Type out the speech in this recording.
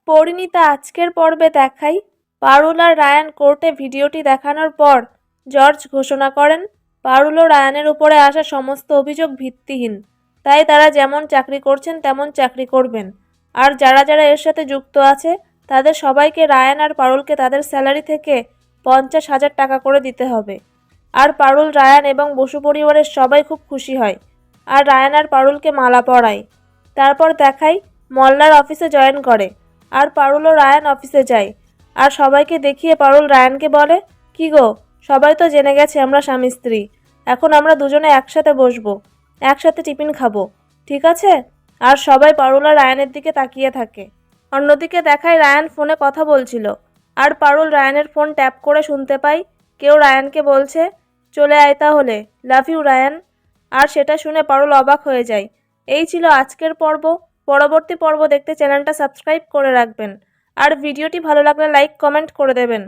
পরিণীতা আজকের পর্বে দেখাই পারুল আর রায়ান কোর্টে ভিডিওটি দেখানোর পর জর্জ ঘোষণা করেন পারুল ও রায়ানের উপরে আসা সমস্ত অভিযোগ ভিত্তিহীন, তাই তারা যেমন চাকরি করছেন তেমন চাকরি করবেন। আর যারা যারা এর সাথে যুক্ত আছে তাদের সবাইকে রায়ান আর পারুলকে তাদের স্যালারি থেকে 50,000 টাকা করে দিতে হবে। আর পারুল, রায়ান এবং বসু পরিবারের সবাই খুব খুশি হয় আর রায়ান আর পারুলকে মালা পরায়। তারপর দেখাই মল্লার অফিসে জয়েন করে আর পারুল ও রায়ান অফিসে যায় আর সবাইকে দেখিয়ে পারুল রায়ানকে বলে, কি গো, সবাই তো জেনে গেছে আমরা স্বামী স্ত্রী, এখন আমরা দুজনে একসাথে বসবো, একসাথে টিফিন খাবো, ঠিক আছে? আর সবাই পারুল আর রায়ানের দিকে তাকিয়ে থাকে। অন্যদিকে দেখায় রায়ান ফোনে কথা বলছিল আর পারুল রায়ানের ফোন ট্যাপ করে শুনতে পাই কেউ রায়ানকে বলছে, চলে আয় তাহলে, লাভ ইউ রায়ান। আর সেটা শুনে পারুল অবাক হয়ে যায়। এই ছিল আজকের পর্ব। পরবর্তী পর্ব দেখতে চ্যানেলটা সাবস্ক্রাইব করে রাখবেন আর ভিডিওটি ভালো লাগলে লাইক কমেন্ট করে দেবেন।